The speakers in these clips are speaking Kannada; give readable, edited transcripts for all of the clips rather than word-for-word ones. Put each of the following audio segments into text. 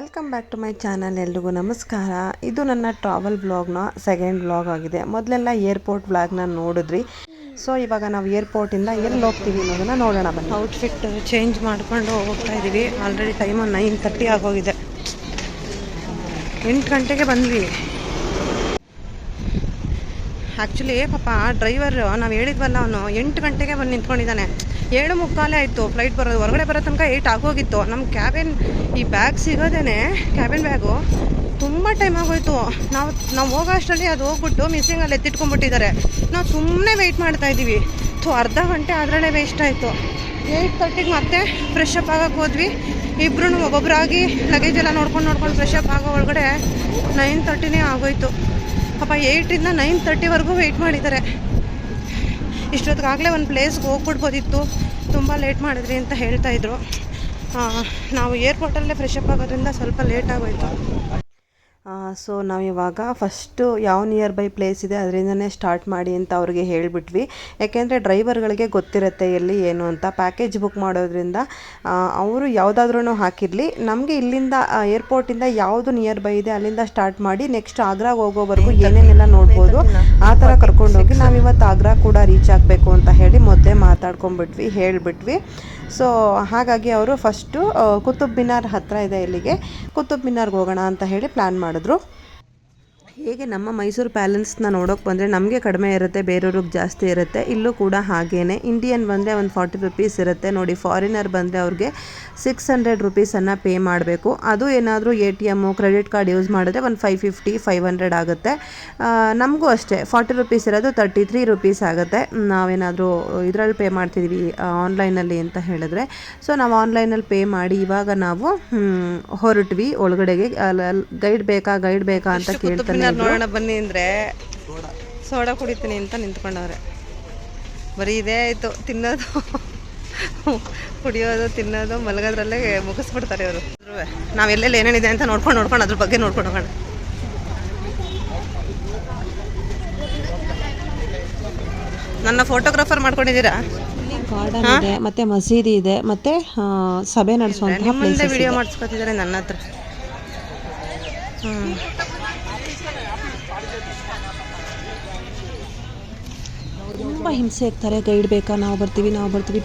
Welcome back to my channel. ಎಲ್ರಿಗೂ ನಮಸ್ಕಾರ. ಇದು ನನ್ನ ಟ್ರಾವೆಲ್ ವ್ಲಾಗ್ನ ಸೆಕೆಂಡ್ ವ್ಲಾಗ್ ಆಗಿದೆ. ಮೊದಲೆಲ್ಲ ಏರ್ಪೋರ್ಟ್ ವ್ಲಾಗ್ನ ನೋಡಿದ್ರಿ. ಸೊ ಇವಾಗ ನಾವು ಏರ್ಪೋರ್ಟಿಂದ ಎಲ್ಲಿ ಹೋಗ್ತೀವಿ ಅನ್ನೋದನ್ನು ನೋಡೋಣ ಬನ್ನಿ. ಔಟ್ಫಿಟ್ ಚೇಂಜ್ ಮಾಡ್ಕೊಂಡು ಹೋಗ್ತಾ ಇದ್ದೀವಿ. ಆಲ್ರೆಡಿ ಟೈಮು 9:30 ಆಗೋಗಿದೆ. 8 ಗಂಟೆಗೆ ಬಂದ್ವಿ. ಆ್ಯಕ್ಚುಲಿ ಪಾಪ ಡ್ರೈವರ್ ನಾವು ಹೇಳಿದ್ವಲ್ಲ, ಅವನು 8 ಗಂಟೆಗೆ ಬಂದು ನಿಂತ್ಕೊಂಡಿದ್ದಾನೆ. 7:45 ಆಯಿತು ಫ್ಲೈಟ್ ಬರೋದು. ಹೊರಗಡೆ ಬರೋ ತನಕ 8 ಆಗೋಗಿತ್ತು. ನಮ್ಮ ಕ್ಯಾಬಿನ್ ಈ ಬ್ಯಾಗ್ ಸಿಗೋದೇ, ಕ್ಯಾಬಿನ್ ಬ್ಯಾಗು ತುಂಬ ಟೈಮ್ ಆಗೋಯ್ತು. ನಾವು ಹೋಗೋ ಅಷ್ಟರಲ್ಲಿ ಅದು ಹೋಗ್ಬಿಟ್ಟು ಮಿಸ್ಸಿಂಗಲ್ಲಿ ಎತ್ತಿಟ್ಕೊಂಡ್ಬಿಟ್ಟಿದ್ದಾರೆ. ನಾವು ಸುಮ್ಮನೆ ವೆಯ್ಟ್ ಮಾಡ್ತಾಯಿದ್ದೀವಿ. ಅರ್ಧ ಗಂಟೆ ಅದರಲ್ಲೇ ವೇಸ್ಟ್ ಆಯಿತು. 8:30ಗೆ ಮತ್ತೆ ಫ್ರೆಶ್ ಅಪ್ ಆಗೋಕ್ಕೆ ಹೋದ್ವಿ. ಇಬ್ಬರೂ ಒಬ್ಬೊಬ್ಬರಾಗಿ ಲಗೇಜ್ ಎಲ್ಲ ನೋಡ್ಕೊಂಡು ಫ್ರೆಶ್ ಅಪ್ ಆಗೋ ಒಳಗಡೆ 9:30ನೇ ಆಗೋಯ್ತು. ಪಾಪ 8ರಿಂದ 9:30ವರೆಗೂ ವೆಯ್ಟ್ ಮಾಡಿದ್ದಾರೆ. ಇಷ್ಟೊತ್ತಿಗಾಗಲೇ ಒಂದು ಪ್ಲೇಸ್ಗೆ ಹೋಗ್ಬಿಡ್ಬೋದಿತ್ತು, ತುಂಬ ಲೇಟ್ ಮಾಡಿದ್ರಿ ಅಂತ ಹೇಳ್ತಾಯಿದ್ರು. ನಾವು ಏರ್ಪೋರ್ಟಲ್ಲೇ ಫ್ರೆಶ್ ಅಪ್ ಆಗೋದ್ರಿಂದ ಸ್ವಲ್ಪ ಲೇಟ್ ಆಗೋಯ್ತು. ಸೊ ನಾವಿವಾಗ ಫಸ್ಟು ಯಾವ ನಿಯರ್ ಬೈ ಪ್ಲೇಸ್ ಇದೆ ಅದರಿಂದನೇ ಸ್ಟಾರ್ಟ್ ಮಾಡಿ ಅಂತ ಅವ್ರಿಗೆ ಹೇಳಿಬಿಟ್ವಿ. ಯಾಕೆಂದರೆ ಡ್ರೈವರ್ಗಳಿಗೆ ಗೊತ್ತಿರುತ್ತೆ ಎಲ್ಲಿ ಏನು ಅಂತ. ಪ್ಯಾಕೇಜ್ ಬುಕ್ ಮಾಡೋದ್ರಿಂದ ಅವರು ಯಾವುದಾದ್ರೂ ಹಾಕಿರಲಿ, ನಮಗೆ ಇಲ್ಲಿಂದ ಏರ್ಪೋರ್ಟಿಂದ ಯಾವುದು ನಿಯರ್ ಬೈ ಇದೆ ಅಲ್ಲಿಂದ ಸ್ಟಾರ್ಟ್ ಮಾಡಿ ನೆಕ್ಸ್ಟ್ ಆಗ್ರಾಗೆ ಹೋಗೋವರೆಗೂ ಏನೇನೆಲ್ಲ ನೋಡ್ಬೋದು ಆ ಥರ ಕರ್ಕೊಂಡೋಗಿ ನಾವಿವತ್ತು ಆಗ್ರಾ ಕೂಡ ರೀಚ್ ಆಗಬೇಕು ಅಂತ ಹೇಳಿ ಮೊದಲೇ ಮಾತಾಡ್ಕೊಂಡ್ಬಿಟ್ವಿ, ಹೇಳಿಬಿಟ್ವಿ. ಸೊ ಹಾಗಾಗಿ ಅವರು ಫಸ್ಟು ಕುತುಬ್ ಮಿನಾರ್ ಹತ್ತಿರ ಇದೆ, ಇಲ್ಲಿಗೆ ಕುತುಬ್ ಮಿನಾರ್ಗೆ ಹೋಗೋಣ ಅಂತ ಹೇಳಿ ಪ್ಲ್ಯಾನ್ ಮಾಡಿದ್ರು. ಹೇಗೆ ನಮ್ಮ ಮೈಸೂರು ಪ್ಯಾಲೇಸ್ನ ನೋಡೋಕೆ ಬಂದರೆ ನಮಗೆ ಕಡಿಮೆ ಇರುತ್ತೆ, ಬೇರೆಯವ್ರಿಗೆ ಜಾಸ್ತಿ ಇರುತ್ತೆ. ಇಲ್ಲೂ ಕೂಡ ಹಾಗೇ. ಇಂಡಿಯನ್ ಬಂದರೆ ಒಂದು 40 ರೂಪೀಸ್ ಇರುತ್ತೆ ನೋಡಿ. ಫಾರಿನರ್ ಬಂದರೆ ಅವ್ರಿಗೆ 600 ರೂಪೀಸನ್ನು ಪೇ ಮಾಡಬೇಕು. ಅದು ಏನಾದರೂ ATM ಕ್ರೆಡಿಟ್ ಕಾರ್ಡ್ ಯೂಸ್ ಮಾಡಿದ್ರೆ ಒಂದು 550-500 ಆಗುತ್ತೆ. ನಮಗೂ ಅಷ್ಟೇ 40 ರೂಪೀಸ್ ಇರೋದು 33 ರೂಪೀಸ್ ಆಗುತ್ತೆ. ನಾವೇನಾದರೂ ಇದರಲ್ಲಿ ಪೇ ಮಾಡ್ತಿದ್ವಿ ಆನ್ಲೈನಲ್ಲಿ ಅಂತ ಹೇಳಿದ್ರೆ. ಸೊ ನಾವು ಆನ್ಲೈನಲ್ಲಿ ಪೇ ಮಾಡಿ ಇವಾಗ ನಾವು ಹೊರಟ್ವಿ ಒಳಗಡೆಗೆ. ಗೈಡ್ ಬೇಕಾ ಅಂತ ಕೇಳ್ತಾನೆ. ನೋಡೋಣ ಬನ್ನಿ ಅಂದರೆ ಸೋಡಾ ಕುಡಿತೀನಿ ಅಂತ ನಿಂತ್ಕೊಂಡವ್ರೆ. ಬರೀ ಇದೇ ಆಯಿತು, ತಿನ್ನೋದು ಕುಡಿಯೋದು ತಿನ್ನೋದು ಮಲಗೋದ್ರಲ್ಲೇ ಮುಗಿಸ್ಬಿಡ್ತಾರೆ ಅವರು. ನಾವೆಲ್ಲೆಲ್ಲಿ ಏನೇನಿದೆ ಅಂತ ನೋಡ್ಕೊಂಡು ಅದ್ರ ಬಗ್ಗೆ ನೋಡ್ಕೊಂಡು ಹೋಗೋಣ. ನನ್ನ ಫೋಟೋಗ್ರಾಫರ್ ಮಾಡ್ಕೊಂಡಿದ್ದೀರಾ? ಗಾರ್ಡನ್ ಇದೆ, ಮತ್ತೆ ಮಸೀದಿ ಇದೆ, ಮತ್ತೆ ಸಭೆ ನಡೆಸುವಂತಹ ಪ್ಲೇಸ್. ವಿಡಿಯೋ ಮಾಡಿಸ್ಕೊತಿದ್ದಾರೆ ನನ್ನ ಹತ್ರ. ತುಂಬ ಹಿಂಸೆ ಆಗ್ತಾರೆ. ಗೈಡ್ ಬೇಕಾ, ನಾವು ಬರ್ತೀವಿ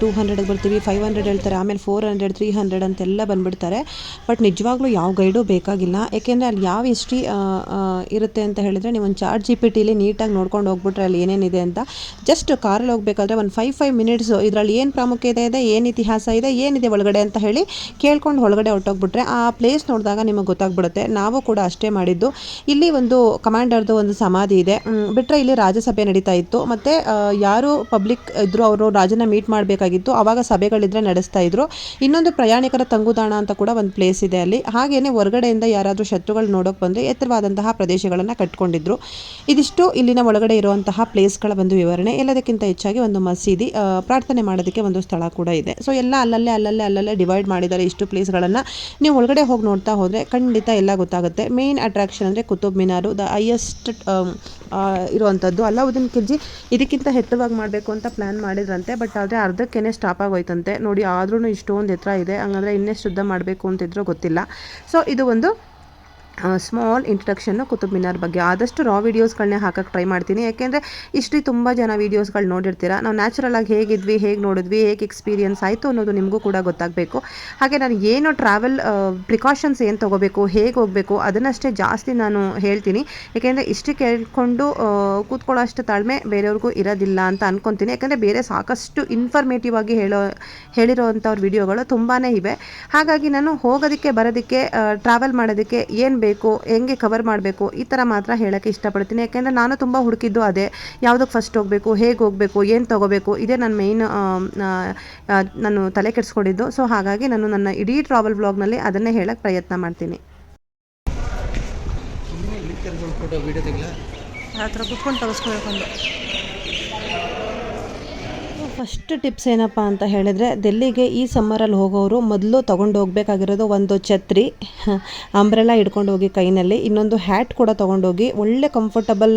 200ಗೆ ಬರ್ತೀವಿ, 500 ಹೇಳ್ತಾರೆ, ಆಮೇಲೆ 400 300 ಅಂತೆಲ್ಲ ಬಂದುಬಿಡ್ತಾರೆ. ಬಟ್ ನಿಜವಾಗ್ಲೂ ಯಾವ ಗೈಡು ಬೇಕಾಗಿಲ್ಲ. ಏಕೆಂದರೆ ಅಲ್ಲಿ ಯಾವ ಹಿಸ್ಟ್ರಿ ಇರುತ್ತೆ ಅಂತ ಹೇಳಿದರೆ, ನೀವು ಒಂದು ChatGPTಲಿ ನೀಟಾಗಿ ನೋಡ್ಕೊಂಡು ಹೋಗ್ಬಿಟ್ರೆ ಅಲ್ಲಿ ಏನೇನಿದೆ ಅಂತ. ಜಸ್ಟ್ ಕಾರಲ್ಲಿ ಹೋಗ್ಬೇಕಾದ್ರೆ ಒಂದು 5 ಮಿನಿಟ್ಸು ಇದರಲ್ಲಿ ಏನು ಪ್ರಾಮುಖ್ಯತೆ ಇದೆ, ಏನು ಇತಿಹಾಸ ಇದೆ, ಏನಿದೆ ಒಳಗಡೆ ಅಂತ ಹೇಳಿ ಕೇಳ್ಕೊಂಡು ಒಳಗಡೆ ಹೊರಟೋಗ್ಬಿಟ್ರೆ ಆ ಪ್ಲೇಸ್ ನೋಡಿದಾಗ ನಿಮಗೆ ಗೊತ್ತಾಗ್ಬಿಡುತ್ತೆ. ನಾವು ಕೂಡ ಅಷ್ಟೇ ಮಾಡಿದ್ದು. ಇಲ್ಲಿ ಒಂದು ಕಮಾಂಡರ್ದು ಒಂದು ಸಮಾಧಿ ಇದೆ. ಬಿಟ್ಟರೆ ಇಲ್ಲಿ ರಾಜ್ಯಸಭೆ ನಡೀತಾ ಇತ್ತು. ಮತ್ತು ಯಾರು ಪಬ್ಲಿಕ್ ಇದ್ದರು ಅವರು ರಾಜನ ಮೀಟ್ ಮಾಡಬೇಕಾಗಿತ್ತು, ಆವಾಗ ಸಭೆಗಳಿದ್ರೆ ನಡೆಸ್ತಾ ಇದ್ರು. ಇನ್ನೊಂದು ಪ್ರಯಾಣಿಕರ ತಂಗುದಾಣ ಅಂತ ಕೂಡ ಒಂದು ಪ್ಲೇಸ್ ಇದೆ ಅಲ್ಲಿ. ಹಾಗೇನೆ ಹೊರಗಡೆಯಿಂದ ಯಾರಾದರೂ ಶತ್ರುಗಳು ನೋಡೋಕೆ ಬಂದರೆ ಎತ್ತರವಾದಂತಹ ಪ್ರದೇಶಗಳನ್ನು ಕಟ್ಕೊಂಡಿದ್ರು. ಇದಿಷ್ಟು ಇಲ್ಲಿನ ಒಳಗಡೆ ಇರುವಂತಹ ಪ್ಲೇಸ್ಗಳ ಒಂದು ವಿವರಣೆ. ಎಲ್ಲದಕ್ಕಿಂತ ಹೆಚ್ಚಾಗಿ ಒಂದು ಮಸೀದಿ, ಪ್ರಾರ್ಥನೆ ಮಾಡೋದಕ್ಕೆ ಒಂದು ಸ್ಥಳ ಕೂಡ ಇದೆ. ಸೊ ಎಲ್ಲ ಅಲ್ಲಲ್ಲೇ ಡಿವೈಡ್ ಮಾಡಿದ್ದಾರೆ ಇಷ್ಟು ಪ್ಲೇಸ್ಗಳನ್ನು. ನೀವು ಒಳಗಡೆ ಹೋಗಿ ನೋಡ್ತಾ ಹೋದರೆ ಖಂಡಿತ ಎಲ್ಲ ಗೊತ್ತಾಗುತ್ತೆ. ಮೇನ್ ಅಟ್ರಾಕ್ಷನ್ ಅಂದರೆ ಕುತುಬ್ ಮಿನಾರು, ದ ಹೈಯೆಸ್ಟ್ ಇರುವಂಥದ್ದು. ಅಲಾವುದ್ದೀನ್ ಖಿಲ್ಜಿ ಇದಕ್ಕಿಂತ ಎತ್ತರವಾಗಿ ಮಾಡಬೇಕು ಅಂತ ಪ್ಲ್ಯಾನ್ ಮಾಡಿದ್ರಂತೆ. ಬಟ್ ಆದರೆ ಅರ್ಧಕ್ಕೇ ಸ್ಟಾಪ್ ಆಗೋಯ್ತಂತೆ ನೋಡಿ. ಆದ್ರೂ ಇಷ್ಟೊಂದು ಎತ್ತರ ಇದೆ, ಹಂಗಂದರೆ ಇನ್ನೆಷ್ಟು ಶುದ್ಧ ಮಾಡಬೇಕು ಅಂತಿದ್ರೂ ಗೊತ್ತಿಲ್ಲ. ಸೊ ಇದು ಒಂದು ಸ್ಮಾಲ್ ಇಂಟ್ರಡಕ್ಷನ್ನು ಕುತುಬ್ ಮಿನಾರ್ ಬಗ್ಗೆ. ಆದಷ್ಟು ರಾ ವೀಡಿಯೋಸ್ಗಳನ್ನೇ ಹಾಕೋಕ್ಕೆ ಟ್ರೈ ಮಾಡ್ತೀನಿ. ಯಾಕೆಂದರೆ ಇಷ್ಟು ತುಂಬ ಜನ ವೀಡಿಯೋಸ್ಗಳು ನೋಡಿರ್ತೀರ. ನಾವು ನ್ಯಾಚುರಲಾಗಿ ಹೇಗಿದ್ವಿ, ಹೇಗೆ ನೋಡಿದ್ವಿ, ಹೇಗೆ ಎಕ್ಸ್ಪೀರಿಯನ್ಸ್ ಆಯಿತು ಅನ್ನೋದು ನಿಮಗೂ ಕೂಡ ಗೊತ್ತಾಗಬೇಕು. ಹಾಗೆ ನಾನು ಏನು ಟ್ರಾವೆಲ್ ಪ್ರಿಕಾಷನ್ಸ್ ಏನು ತೊಗೋಬೇಕು, ಹೇಗೆ ಹೋಗಬೇಕು ಅದನ್ನಷ್ಟೇ ಜಾಸ್ತಿ ನಾನು ಹೇಳ್ತೀನಿ. ಯಾಕೆಂದರೆ ಇಷ್ಟು ಕೇಳ್ಕೊಂಡು ಕೂತ್ಕೊಳ್ಳೋ ಅಷ್ಟು ತಾಳ್ಮೆ ಬೇರೆಯವ್ರಿಗೂ ಇರೋದಿಲ್ಲ ಅಂತ ಅಂದ್ಕೊತೀನಿ. ಯಾಕೆಂದರೆ ಬೇರೆ ಸಾಕಷ್ಟು ಇನ್ಫಾರ್ಮೇಟಿವ್ ಆಗಿ ಹೇಳಿರೋವಂಥವ್ರ ವಿಡಿಯೋಗಳು ತುಂಬಾ ಇವೆ. ಹಾಗಾಗಿ ನಾನು ಹೋಗೋದಕ್ಕೆ ಬರೋದಕ್ಕೆ ಟ್ರಾವೆಲ್ ಮಾಡೋದಕ್ಕೆ ಏನು ಬೇಕು, ಹೆಂಗೆ ಕವರ್ ಮಾಡಬೇಕು, ಈ ಥರ ಮಾತ್ರ ಹೇಳೋಕ್ಕೆ ಇಷ್ಟಪಡ್ತೀನಿ. ಯಾಕೆಂದರೆ ನಾನು ತುಂಬ ಹುಡುಕಿದ್ದು ಅದೇ. ಯಾವುದಕ್ಕೆ ಫಸ್ಟ್ ಹೋಗಬೇಕು, ಹೇಗೆ ಹೋಗಬೇಕು, ಏನು ತೊಗೋಬೇಕು, ಇದೇ ನನ್ನ ಮೇಯ್ನ್ ನಾನು ತಲೆ ಕೆಡಿಸ್ಕೊಂಡಿದ್ದು. ಸೊ ಹಾಗಾಗಿ ನಾನು ನನ್ನ ಇಡೀ ಟ್ರಾವೆಲ್ ಬ್ಲಾಗ್ನಲ್ಲಿ ಅದನ್ನೇ ಹೇಳೋಕ್ಕೆ ಪ್ರಯತ್ನ ಮಾಡ್ತೀನಿ. ಆ ಥರ ಕುತ್ಕೊಂಡು ತೆಗೆಸ್ಕೊಬೇಕಂದು ಫಸ್ಟ್ ಟಿಪ್ಸ್ ಏನಪ್ಪ ಅಂತ ಹೇಳಿದರೆ, ಡೆಲ್ಲಿಗೆ ಈ ಸಮ್ಮರಲ್ಲಿ ಹೋಗೋರು ಮೊದಲು ತೊಗೊಂಡು ಹೋಗಬೇಕಾಗಿರೋದು ಒಂದು ಛತ್ರಿ, ಅಂಬ್ರೆಲಾ ಹಿಡ್ಕೊಂಡು ಹೋಗಿ ಕೈನಲ್ಲಿ, ಇನ್ನೊಂದು ಹ್ಯಾಟ್ ಕೂಡ ತೊಗೊಂಡೋಗಿ, ಒಳ್ಳೆ ಕಂಫರ್ಟಬಲ್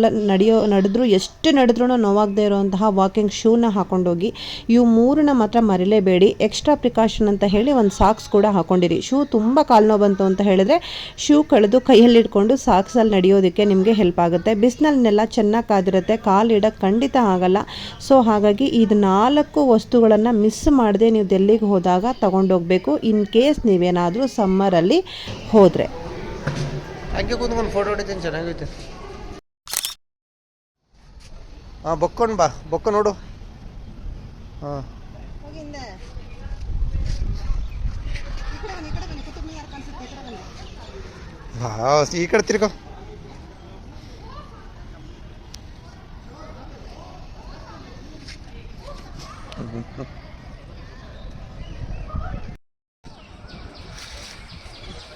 ನಡೆದ್ರು ಎಷ್ಟು ನಡೆದ್ರೂ ನೋವಾಗದೇ ಇರೋಂತಹ ವಾಕಿಂಗ್ ಶೂನ ಹಾಕೊಂಡೋಗಿ. ಇವು ಮೂರನ್ನ ಮಾತ್ರ ಮರಿಲೇಬೇಡಿ. ಎಕ್ಸ್ಟ್ರಾ ಪ್ರಿಕಾಷನ್ ಅಂತ ಹೇಳಿ ಒಂದು ಸಾಕ್ಸ್ ಕೂಡ ಹಾಕೊಂಡಿರಿ. ಶೂ ತುಂಬ ಕಾಲು ನೋವು ಬಂತು ಅಂತ ಹೇಳಿದ್ರೆ ಶೂ ಕಳೆದು ಕೈಯಲ್ಲಿ ಇಟ್ಕೊಂಡು ಸಾಕ್ಸಲ್ಲಿ ನಡೆಯೋದಕ್ಕೆ ನಿಮಗೆ ಹೆಲ್ಪ್ ಆಗುತ್ತೆ. ಬಿಸಿನಲ್ಲೆಲ್ಲ ಚೆನ್ನಾಗಿ ಕಾದಿರುತ್ತೆ, ಕಾಲು ಇಡೋಕ್ಕೆ ಖಂಡಿತ ಆಗಲ್ಲ. ಸೊ ಹಾಗಾಗಿ ಇದು 4 ವಸ್ತುಗಳನ್ನು ಮಿಸ್ ಮಾಡದೆ ನೀವು ಡೆಲ್ಲಿಗೆ ಹೋದಾಗ ತಗೊಂಡೋಗ್ಬೇಕು, ಇನ್ ಕೇಸ್ ನೀವೇನಾದರೂ ಸಮ್ಮರಲ್ಲಿ ಹೋದರೆ. ಹಂಗೆ ಕೂತ್ಕೊಂಡು ಫೋಟೋ ಹೊಡಿತೀನಿ, ಚೆನ್ನಾಗೈತೆ. ಹಾಂ, ಬೊಕ್ಕೊಂಡು ಬಾ, ಬೊಕ್ಕ ನೋಡು. ಹಾಂ, ಈ ಕಡೆ ತಿರ್ಕೋ.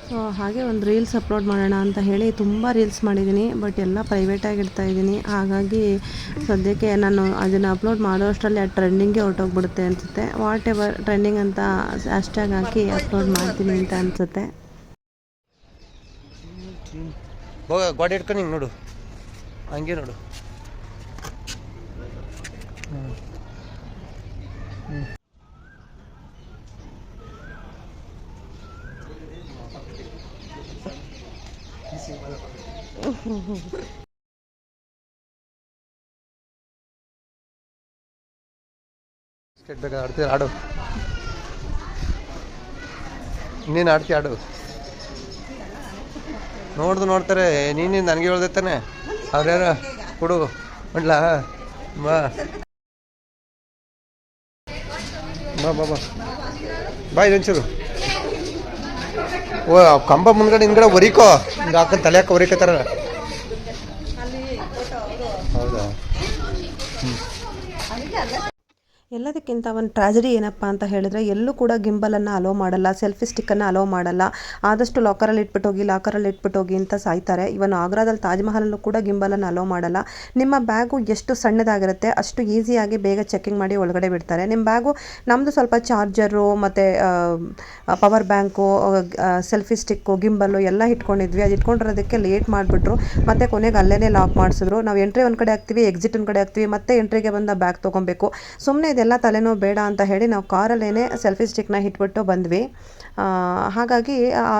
ಸೊ ಹಾಗೆ ಒಂದು ರೀಲ್ಸ್ ಅಪ್ಲೋಡ್ ಮಾಡೋಣ ಅಂತ ಹೇಳಿ ತುಂಬ ರೀಲ್ಸ್ ಮಾಡಿದ್ದೀನಿ, ಬಟ್ ಎಲ್ಲ ಪ್ರೈವೇಟಾಗಿ ಇಡ್ತಾ ಇದ್ದೀನಿ. ಹಾಗಾಗಿ ಸದ್ಯಕ್ಕೆ ನಾನು ಅದನ್ನು ಅಪ್ಲೋಡ್ ಮಾಡೋ ಅಷ್ಟರಲ್ಲಿ ಆ ಟ್ರೆಂಡಿಂಗ್ಗೆ ಹೊರಟೋಗ್ಬಿಡುತ್ತೆ ಅನಿಸುತ್ತೆ. ವಾಟ್ ಎವರ್, ಟ್ರೆಂಡಿಂಗ್ ಅಂತ ಹ್ಯಾಶ್ಟ್ಯಾಗ್ ಹಾಕಿ ಅಪ್ಲೋಡ್ ಮಾಡ್ತೀನಿ ಅಂತ ಅನಿಸುತ್ತೆ. ಗಾಡಿ ಇಟ್ಕೊಂಡು ಹಿಂಗೆ ನೋಡು, ಹಂಗೆ ನೋಡು. ಸ್ಟೇಟ್ ಬೇಕಾದ್ರೆ ಆಡ್ತೀರ, ಆಡು. ನೀನು ಆಡ್ತೀಯ, ಆಡು. ನೋಡ್ತಾರೆ. ನೀನು ನನಗೆ ಹೇಳ್ದೆ ತಾನೆ, ಅವ್ರ್ಯಾರ ಕೊಡು ಮಾಡ್ಲಾ. ಬಾ ಬಾ ಬಾ ಬಾ ಬಾ, ಇದೊಂಚೂರು. ಓ, ಕಂಬ ಮುಂದ್ಗಡೆ ಹಿಂದ್ಗಡೆ ಒರಿಕೋ, ಹಿಂಗೆ ಹಾಕೊಂಡು ತಲೆ ಹಾಕಿ ಒರಿಕೋತಾರ. ಹೌದಾ? ಎಲ್ಲದಕ್ಕಿಂತ ಒಂದು ಟ್ರಾಜಡಿ ಏನಪ್ಪ ಅಂತ ಹೇಳಿದ್ರೆ, ಎಲ್ಲೂ ಕೂಡ ಗಿಂಬಲನ್ನು ಅಲೋ ಮಾಡಲ್ಲ, ಸೆಲ್ಫಿ ಸ್ಟಿಕ್ಕನ್ನು ಅಲೋ ಮಾಡಲ್ಲ. ಆದಷ್ಟು ಲಾಕರಲ್ಲಿ ಇಟ್ಬಿಟ್ಟೋಗಿ ಅಂತ ಸಾಯ್ತಾರೆ. ಇವನು ಆಗ್ರಾದಲ್ಲಿ ತಾಜ್ ಮಹಲಲ್ಲೂ ಕೂಡ ಗಿಂಬಲನ್ನು ಅಲೋ ಮಾಡಲ್ಲ. ನಿಮ್ಮ ಬ್ಯಾಗು ಎಷ್ಟು ಸಣ್ಣದಾಗಿರುತ್ತೆ ಅಷ್ಟು ಈಸಿಯಾಗಿ ಬೇಗ ಚೆಕಿಂಗ್ ಮಾಡಿ ಒಳಗಡೆ ಬಿಡ್ತಾರೆ. ನಿಮ್ಮ ಬ್ಯಾಗು, ನಮ್ಮದು ಸ್ವಲ್ಪ ಚಾರ್ಜರು ಮತ್ತು ಪವರ್ ಬ್ಯಾಂಕು, ಸೆಲ್ಫಿ ಸ್ಟಿಕ್ಕು, ಗಿಂಬಲ್ಲು ಎಲ್ಲ ಇಟ್ಕೊಂಡಿದ್ವಿ. ಅದು ಇಟ್ಕೊಂಡಿರೋದಕ್ಕೆ ಲೇಟ್ ಮಾಡಿಬಿಟ್ರು. ಮತ್ತು ಕೊನೆಗೆ ಅಲ್ಲೇ ಲಾಕ್ ಮಾಡಿಸಿದ್ರು. ನಾವು ಎಂಟ್ರಿ ಒಂದು ಕಡೆ ಹಾಕ್ತೀವಿ, ಎಕ್ಸಿಟ್ ಒಂದು ಕಡೆ ಹಾಕ್ತೀವಿ, ಮತ್ತೆ ಎಂಟ್ರಿಗೆ ಬಂದ ಬ್ಯಾಗ್ ತೊಗೊಬೇಕು. ಸುಮ್ಮನೆ ಇದೆಲ್ಲ ತಲೆನೋವು ಬೇಡ ಅಂತ ಹೇಳಿ ನಾವು ಕಾರಲ್ಲೇ ಸೆಲ್ಫಿ ಸ್ಟಿಕ್ನ ಇಟ್ಬಿಟ್ಟು ಬಂದ್ವಿ. ಹಾಗಾಗಿ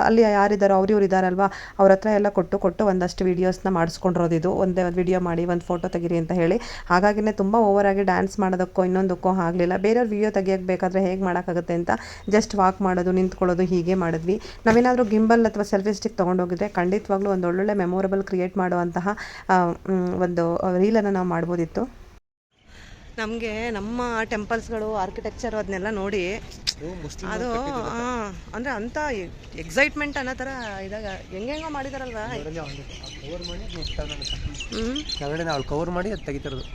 ಅಲ್ಲಿ ಯಾರಿದ್ದಾರೋ ಇವ್ರು ಇದ್ದಾರಲ್ವ, ಅವ್ರ ಹತ್ರ ಎಲ್ಲ ಕೊಟ್ಟು ಒಂದಷ್ಟು ವೀಡಿಯೋಸ್ನ ಮಾಡಿಸ್ಕೊಂಡಿರೋದು. ಇದು ಒಂದೇ ಒಂದು ವೀಡಿಯೋ ಮಾಡಿ ಒಂದು ಫೋಟೋ ತೆಗೀರಿ ಅಂತ ಹೇಳಿ. ಹಾಗಾಗಿನೇ ತುಂಬ ಓವರಾಗಿ ಡ್ಯಾನ್ಸ್ ಮಾಡೋದಕ್ಕೋ ಇನ್ನೊಂದಕ್ಕೋ ಆಗಲಿಲ್ಲ. ಬೇರೆಯವ್ರ ವೀಡಿಯೋ ತೆಗಿಯೋಕ್ಕೆ ಬೇಕಾದರೆ ಹೇಗೆ ಮಾಡೋಕ್ಕಾಗುತ್ತೆ ಅಂತ ಜಸ್ಟ್ ವಾಕ್ ಮಾಡೋದು, ನಿಂತ್ಕೊಳ್ಳೋದು, ಹೀಗೆ ಮಾಡಿದ್ವಿ. ನಾವೇನಾದರೂ ಗಿಂಬಲ್ ಅಥವಾ ಸೆಲ್ಫಿ ಸ್ಟಿಕ್ ತೊಗೊಂಡೋಗಿದ್ರೆ ಖಂಡಿತವಾಗ್ಲೂ ಒಂದು ಒಳ್ಳೊಳ್ಳೆ ಮೆಮೊರಬಲ್ ಕ್ರಿಯೇಟ್ ಮಾಡುವಂತಹ ಒಂದು ರೀಲನ್ನು ನಾವು ಮಾಡ್ಬೋದಿತ್ತು. ನಮಗೆ ನಮ್ಮ ಟೆಂಪಲ್ಸ್ಗಳು, ಆರ್ಕಿಟೆಕ್ಚರು ಅದನ್ನೆಲ್ಲ ನೋಡಿ ಅದು ಅಂದರೆ ಅಂಥ ಎಕ್ಸೈಟ್ಮೆಂಟ್ ಅನ್ನೋ ಥರ ಇದಾಗ ಹೆಂಗೆಂಗೋ ಮಾಡಿದಾರಲ್ವ. ಕೆಳಗಡೆ ಅವ್ಳು ಕವರ್ ಮಾಡಿ ಅದು ತೆಗಿತಿರೋದು.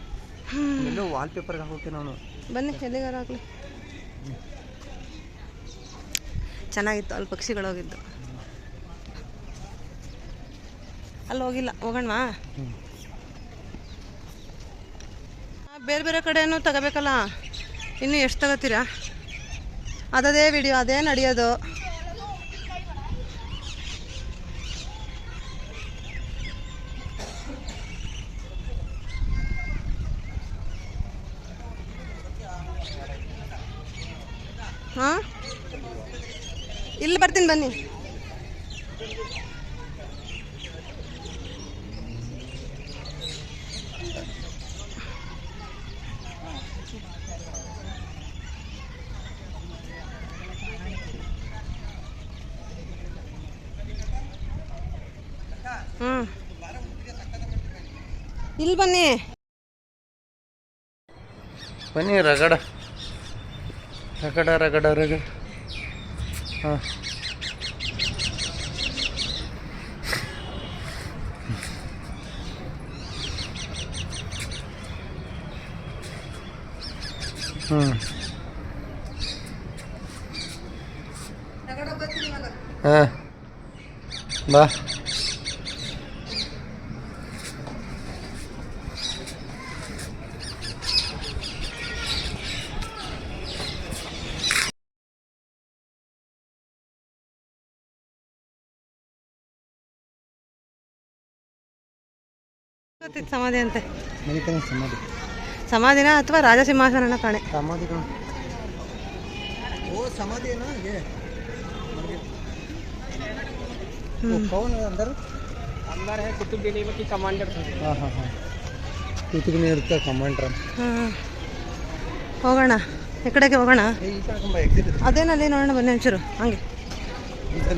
ಎಲ್ಲೋ ವಾಲ್ ಪೇಪರ್ಗೆ ಹಾಕೋಕೆ ನಾನು ಬನ್ನಿ, ಎಲ್ಲಿಗಾರ ಆಗಲಿ. ಚೆನ್ನಾಗಿತ್ತು, ಅಲ್ಲಿ ಪಕ್ಷಿಗಳೋಗಿದ್ದು. ಅಲ್ಲಿ ಹೋಗಿಲ್ಲ, ಹೋಗೋಣವಾ? ಬೇರೆ ಬೇರೆ ಕಡೆನೂ ತಗೋಬೇಕಲ್ಲ, ಇನ್ನು ಎಷ್ಟು ತಗೋತೀರಾ? ಅದೇ ವಿಡಿಯೋ, ಅದೇ ನಡೆಯೋದು. ಹಾಂ, ಇಲ್ಲಿ ಬರ್ತೀನಿ ಬನ್ನಿ. ಇಲ್ಲಿ ಬನ್ನಿ ಬನ್ನಿ. ರಗಡ ಹಾಂ, ಹಾಂ, ಬಾ. ಗೊತ್ತಿತ್ತು ಸಮಾಧಿ ಅಂತೆ. ಸಮಾಧಿ ಸಮಾಧಿನ ಅಥವಾ ರಾಜಸಿಂಹಾಸನ ಕಾಣೆ. ಸಮಾಧಿ ಓ ಸಮಾಧಿ है ना ये वो कौन है अंदर है कुतुब मिनार की कमांडर था. हाँ कुतुब मिनार का कमांडर. ಹೋಗೋಣ ಈ ಕಡೆಗೆ ಹೋಗೋಣ. ಅದೇನಲ್ಲಿ ನೋಡೋಣ ಬನ್ನಿ ಒಂಚೂರು ಹಂಗೆ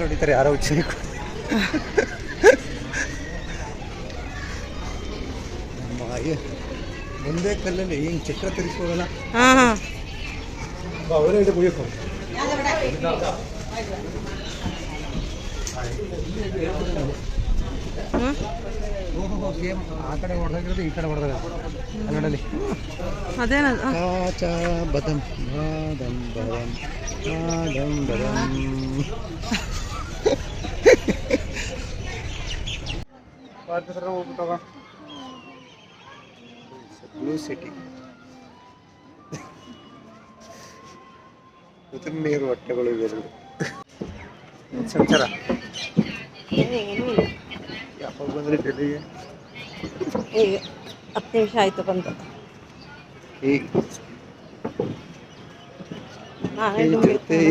ನೋಡಿತಾರೆ ಯಾರೋ ಹುಚ್ಚಿ ಒಂದೇ ಕಲ್ಲಲ್ಲಿ ಹಿಂಗೆ ಚಕ್ರ ತಿರ್ಸ್ಕೋಗಲ್ಲ. ಹಾಂ ಅವರೇ ಇದೆ ಮುಗಿಯೋ ಆ ಕಡೆ ಹೊಡೆದಾಗಿರೋದು ಈ ಕಡೆ ಹೊಡೆದಾಗ ಕನ್ನಡಲ್ಲಿ ಅದೇನದು ಕಾಚ ಬದಂ ಬಾದಂ ಬದಂ ಬಾದಂ ಬದಂ. ಬ್ಲೂ ಸಿಟಿ ನೀರು ಹೊಟ್ಟೆಗಳು ಇವೆರಡು ಸಂಚಾರ ಯಾವಾಗ ಬಂದ್ರಿ ಡೆಲ್ಲಿಗೆ? ಈಗ 10 ನಿಮಿಷ ಆಯಿತು ಬಂದು. ಈಗ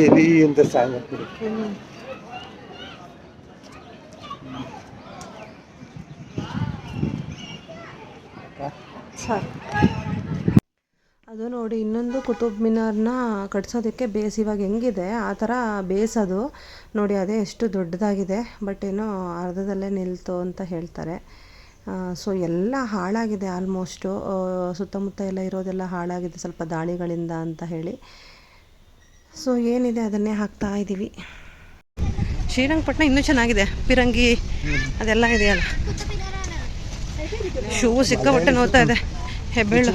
ಎಲಿ ಅಂತ ಸಾಂಗ್ ಹಾಕ್ಬಿಡು. ಅದು ನೋಡಿ ಇನ್ನೊಂದು ಕುತುಬ್ ಮಿನಾರ್ನ ಕಟ್ಸೋದಕ್ಕೆ ಬೇಸ್ ಇವಾಗ ಹೆಂಗಿದೆ ಆ ಥರ ಬೇಸ್ ಅದು ನೋಡಿ. ಅದೇ ಎಷ್ಟು ದೊಡ್ಡದಾಗಿದೆ, ಬಟ್ ಏನೋ ಅರ್ಧದಲ್ಲೇ ನಿಲ್ತು ಅಂತ ಹೇಳ್ತಾರೆ. ಸೊ ಎಲ್ಲ ಹಾಳಾಗಿದೆ ಆಲ್ಮೋಸ್ಟು. ಸುತ್ತಮುತ್ತ ಎಲ್ಲ ಇರೋದೆಲ್ಲ ಹಾಳಾಗಿದೆ ಸ್ವಲ್ಪ ದಾಳಿಗಳಿಂದ ಅಂತ ಹೇಳಿ. ಸೊ ಏನಿದೆ ಅದನ್ನೇ ಹಾಕ್ತಾ ಇದ್ದೀವಿ. ಶ್ರೀರಂಗಪಟ್ಟಣ ಇನ್ನೂ ಚೆನ್ನಾಗಿದೆ, ಪಿರಂಗಿ ಅದೆಲ್ಲ ಇದೆಯಲ್ಲ. ಶೂ ಸಿಕ್ಕಾಪಟ್ಟೆ ನೋಡ್ತಾ ಇದೆ, ಹೆಬ್ಬೆಳ್ಳು.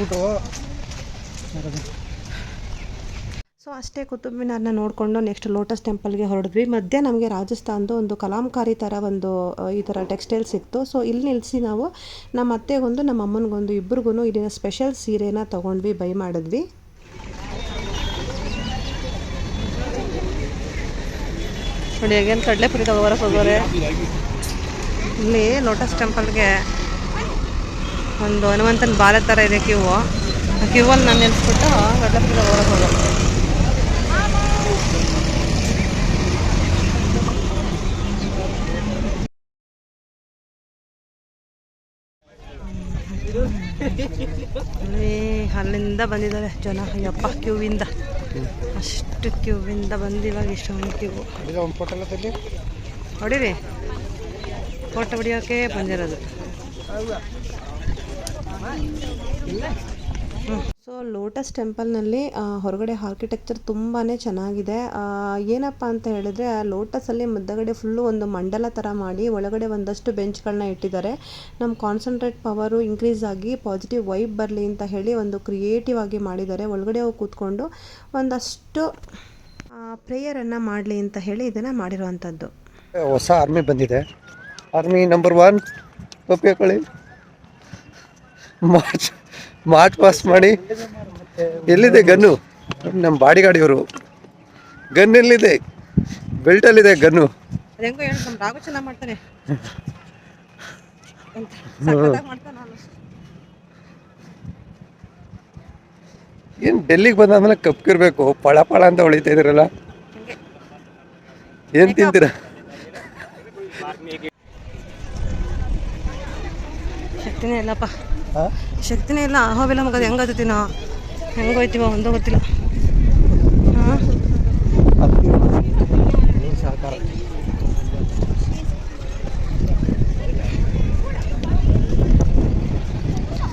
ಸೊ ಅಷ್ಟೇ ಕುತುಬ್ ಮಿನಾರ್ನ ನೋಡಿಕೊಂಡು ನೆಕ್ಸ್ಟ್ ಲೋಟಸ್ ಟೆಂಪಲ್ಗೆ ಹೊರಡಿದ್ವಿ. ಮಧ್ಯೆ ನಮಗೆ ರಾಜಸ್ಥಾನದ ಒಂದು ಕಲಾಂಕಾರಿ ಥರ ಒಂದು ಈ ಥರ ಟೆಕ್ಸ್ಟೈಲ್ ಸಿಕ್ತು. ಸೊ ಇಲ್ಲಿ ನಿಲ್ಲಿಸಿ ನಾವು ನಮ್ಮ ಅತ್ತೆಗೊಂದು ನಮ್ಮ ಅಮ್ಮನಿಗೊಂದು ಇಬ್ಬರಿಗೂ ಇಲ್ಲಿನ ಸ್ಪೆಷಲ್ ಸೀರೆನ ತೊಗೊಂಡ್ವಿ, ಬೈ ಮಾಡಿದ್ವಿ. ನೋಡಿ ಹೇಗೇನು ಕಡಲೆಪುರಿ ತಗೋರಕ್ಕೆ ಹೋಗೋರೆ. ಇಲ್ಲಿ ಲೋಟಸ್ ಟೆಂಪಲ್ಗೆ ಒಂದು ಹನುಮಂತನ ಬಾಲ ಥರ ಇದೆ ಕ್ಯೂ. ಆ ಕ್ಯೂವಲ್ಲಿ ನಾನು ನಿಲ್ಲಿಸ್ಬಿಟ್ಟು ಕಡಲೆಪುರಿ ತಗೋರಕ್ಕೆ ಹೋಗೋದು. ಅಲ್ಲಿಂದ ಬಂದಿದ್ದಾರೆ ಜನ, ಯಪ್ಪ ಕ್ಯೂವಿಂದ ಅಷ್ಟು ಕ್ಯೂವಿಂದ ಬಂದಿವಾಗ ಇಷ್ಟೊಂದು ಕ್ಯೂ. ಹೊಡೀರಿ, ಫೋಟೋ ಹೊಡಿಯೋಕೆ ಬಂದಿರೋದು. ಸೊ ಲೋಟಸ್ ಟೆಂಪಲ್ನಲ್ಲಿ ಹೊರಗಡೆ ಆರ್ಕಿಟೆಕ್ಚರ್ ತುಂಬಾ ಚೆನ್ನಾಗಿದೆ. ಏನಪ್ಪ ಅಂತ ಹೇಳಿದ್ರೆ ಆ ಲೋಟಸಲ್ಲಿ ಮಧ್ಯಗಡೆ ಫುಲ್ಲು ಒಂದು ಮಂಡಲ ಥರ ಮಾಡಿ ಒಳಗಡೆ ಒಂದಷ್ಟು ಬೆಂಚ್ಗಳನ್ನ ಇಟ್ಟಿದ್ದಾರೆ. ನಮ್ಮ ಕಾನ್ಸಂಟ್ರೇಟ್ ಪವರು ಇನ್ಕ್ರೀಸ್ ಆಗಿ ಪಾಸಿಟಿವ್ ವೈಬ್ ಬರಲಿ ಅಂತ ಹೇಳಿ ಒಂದು ಕ್ರಿಯೇಟಿವ್ ಆಗಿ ಮಾಡಿದ್ದಾರೆ. ಒಳಗಡೆ ಹೋಗಿ ಕೂತ್ಕೊಂಡು ಒಂದಷ್ಟು ಪ್ರೇಯರನ್ನು ಮಾಡಲಿ ಅಂತ ಹೇಳಿ ಇದನ್ನು ಮಾಡಿರೋವಂಥದ್ದು. ಹೊಸ ಆರ್ಮಿ ಬಂದಿದೆ, ಆರ್ಮಿ ನಂಬರ್ 1 ಟೋಪಿ ಹಾಕೊಳ್ಳಿ, ಮಾರ್ಚ್ ಪಾಸ್ ಮಾಡಿ. ಎಲ್ಲಿದೆ ಗನ್ನು? ನಮ್ಮ ಬಾಡಿ ಗಾಡಿಯವರು ಗನ್ ಎಲ್ಲಿದೆ? ಬೆಲ್ಟಲ್ಲಿದೆ ಗನ್ನು. ಹೆಂಗೋ ಹೇಳಿ ನಮ್ಮ ರಾಘು ಚೆನ್ನಾಗಿ ಮಾಡ್ತಾನೆ. ಏನು ಡೆಲ್ಲಿಗೆ ಬಂದಾದ್ಮೇಲೆ ಕಪ್ಪಿರ್ಬೇಕು, ಪಳ ಪಳ ಅಂತ ಹೊಳಿತಾ ಇದ್ದೀರಲ್ಲ, ಏನು ತಿಂತೀರ? ಶಕ್ತಿನೇ ಇಲ್ಲಪ್ಪ, ಶಕ್ತಿನೇ ಇಲ್ಲ. ಅಹೋಬಿಲ ಮಗದ ಹೆಂಗೆ ಹತ್ತೀವಿ ನಾವು, ಹೆಂಗೆ ಹೋಯ್ತೀವ ಒಂದೋ ಗೊತ್ತಿಲ್ಲ. ಹಾಂ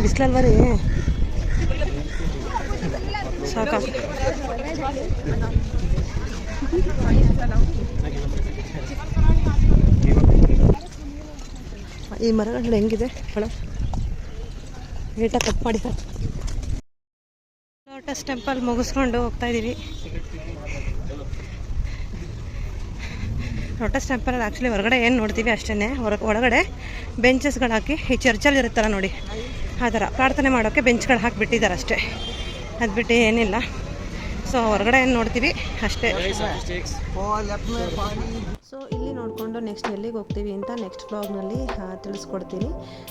ಬಿಸಿಲಲ್ವ ರೀ, ಸಾಕ. ಈ ಮರಗಳು ಹೆಂಗಿದೆ ಒಳ ನೀಟಾಗಿ ಕಟ್ ಮಾಡಿ. ಲೋಟಸ್ ಟೆಂಪಲ್ ಮುಗಿಸ್ಕೊಂಡು ಹೋಗ್ತಾ ಇದ್ದೀವಿ. ಲೋಟಸ್ ಟೆಂಪಲಲ್ಲಿ ಆ್ಯಕ್ಚುಲಿ ಹೊರಗಡೆ ಏನು ನೋಡ್ತೀವಿ ಅಷ್ಟೇ, ಒಳಗಡೆ ಬೆಂಚಸ್ಗಳು ಹಾಕಿ ಈ ಚರ್ಚಲ್ಲಿ ಇರುತ್ತಲ್ಲ ನೋಡಿ ಆ ಥರ ಪ್ರಾರ್ಥನೆ ಮಾಡೋಕ್ಕೆ ಬೆಂಚ್ಗಳು ಹಾಕಿಬಿಟ್ಟಿದ್ದಾರೆ ಅಷ್ಟೇ, ಅದು ಬಿಟ್ಟು ಏನಿಲ್ಲ. ಸೊ ಹೊರಗಡೆ ಏನು ನೋಡ್ತೀವಿ ಅಷ್ಟೇ. ಸೊ ಇಲ್ಲಿ ನೋಡಿಕೊಂಡು ನೆಕ್ಸ್ಟ್ ಎಲ್ಲಿಗೆ ಹೋಗ್ತೀವಿ ಅಂತ ನೆಕ್ಸ್ಟ್ ವ್ಲಾಗ್ನಲ್ಲಿ ತಿಳಿಸ್ಕೊಡ್ತೀನಿ.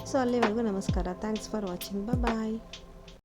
ಸೊ ಅಲ್ಲಿವರೆಗೂ ನಮಸ್ಕಾರ. Thanks for watching. ಬಾಯ್.